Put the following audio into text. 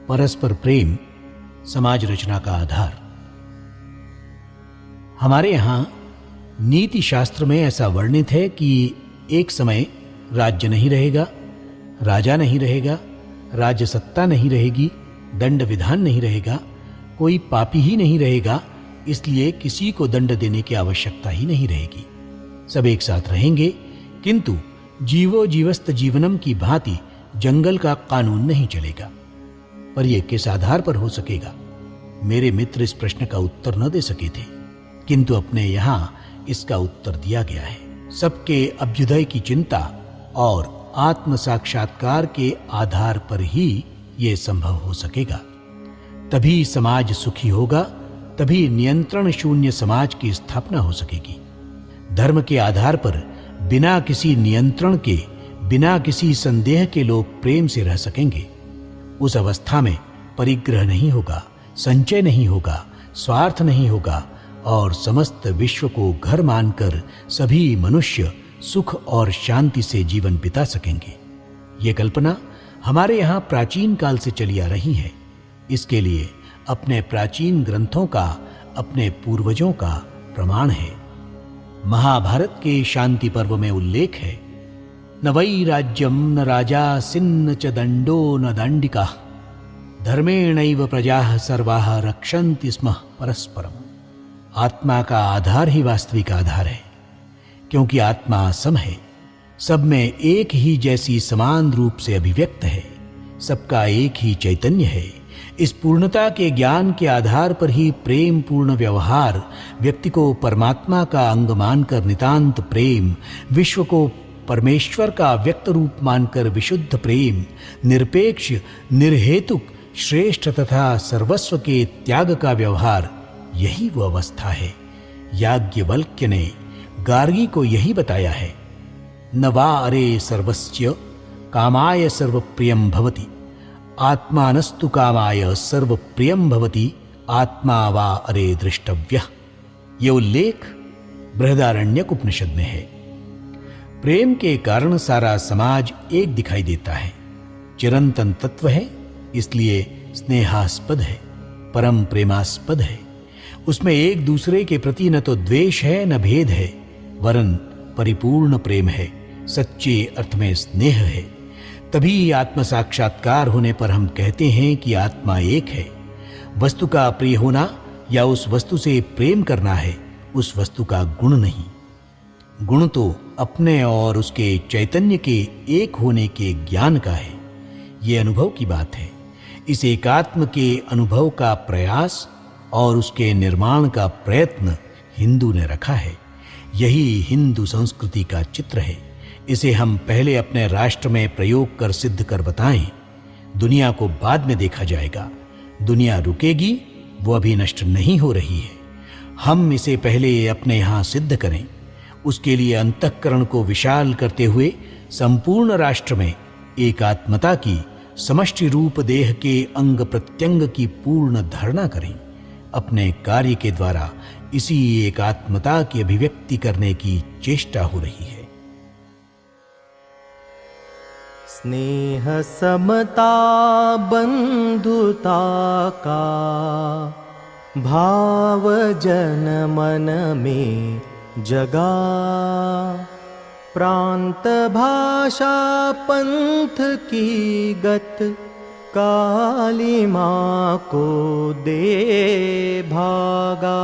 परस्पर प्रेम समाज रचना का आधार। हमारे यहां नीति शास्त्र में ऐसा वर्णित है कि एक समय राज्य नहीं रहेगा, राजा नहीं रहेगा, राज्य सत्ता नहीं रहेगी, दंड विधान नहीं रहेगा, कोई पापी ही नहीं रहेगा, इसलिए किसी को दंड देने की आवश्यकता ही नहीं रहेगी। सब एक साथ रहेंगे, किंतु जीवो जीवस्त जीवनम की भांति जंगल का कानून नहीं चलेगा। पर यह किस आधार पर हो सकेगा? मेरे मित्र इस प्रश्न का उत्तर न दे सके थे, किंतु अपने यहां इसका उत्तर दिया गया है। सबके अभ्युदय की चिंता और आत्म साक्षात्कार के आधार पर ही यह संभव हो सकेगा। तभी समाज सुखी होगा, तभी नियंत्रण शून्य समाज की स्थापना हो सकेगी। धर्म के आधार पर बिना किसी नियंत्रण के, बिना किसी संदेह के लोग प्रेम से रह सकेंगे। उस अवस्था में परिग्रह नहीं होगा, संचय नहीं होगा, स्वार्थ नहीं होगा और समस्त विश्व को घर मानकर सभी मनुष्य सुख और शांति से जीवन बिता सकेंगे। ये कल्पना हमारे यहाँ प्राचीन काल से चली आ रही है। इसके लिए अपने प्राचीन ग्रंथों का, अपने पूर्वजों का प्रमाण है। महाभारत के शांति पर्व में उल्लेख है, न वै राज्यम न राजा सिन्न च दंडो न दंडिका धर्मेणैव प्रजाः सर्वाः रक्षन्ति स्म परस्परम। आत्मा का आधार ही वास्तविक आधार है, क्योंकि आत्मा सम है, सब में एक ही जैसी समान रूप से अभिव्यक्त है, सबका एक ही चैतन्य है। इस पूर्णता के ज्ञान के आधार पर ही प्रेम पूर्ण व्यवहार, व्यक्ति को परमात्मा का अंग मानकर नितांत प्रेम, विश्व को परमेश्वर का व्यक्त रूप मानकर विशुद्ध प्रेम, निरपेक्ष, निर्हेतुक, श्रेष्ठ तथा सर्वस्व के त्याग का व्यवहार, यही वो अवस्था है। याज्ञवल्क्य ने गार्गी को यही बताया है, न वा अरे सर्वस्य कामाय सर्वप्रियम भवति आत्मानस्तु कामाय सर्वप्रियम भवति आत्मा वा अरे दृष्टव्यः। ये उल्लेख बृहदारण्यक उपनिषद में है। प्रेम के कारण सारा समाज एक दिखाई देता है, चिरंतन तत्व है, इसलिए स्नेहास्पद है, परम प्रेमास्पद है। उसमें एक दूसरे के प्रति न तो द्वेष है न भेद है, वरन परिपूर्ण प्रेम है, सच्चे अर्थ में स्नेह है। तभी आत्म साक्षात्कार होने पर हम कहते हैं कि आत्मा एक है। वस्तु का प्रिय होना या उस वस्तु से प्रेम करना है, उस वस्तु का गुण नहीं। गुण तो अपने और उसके चैतन्य के एक होने के ज्ञान का है। ये अनुभव की बात है। इस एकात्म के अनुभव का प्रयास और उसके निर्माण का प्रयत्न हिंदू ने रखा है। यही हिंदू संस्कृति का चित्र है। इसे हम पहले अपने राष्ट्र में प्रयोग कर सिद्ध कर बताएं। दुनिया को बाद में देखा जाएगा। दुनिया रुकेगी, वो अभी नष्ट नहीं हो रही है। हम इसे पहले अपने यहाँ सिद्ध करें। उसके लिए अंतःकरण को विशाल करते हुए संपूर्ण राष्ट्र में एकात्मता की, समष्टि रूप देह के अंग प्रत्यंग की पूर्ण धारणा करें। अपने कार्य के द्वारा इसी एकात्मता की अभिव्यक्ति करने की चेष्टा हो रही है। स्नेह समता बंधुता का भाव जन मन में जगा। प्रांत भाषा पंथ की गत काली माँ को दे भागा।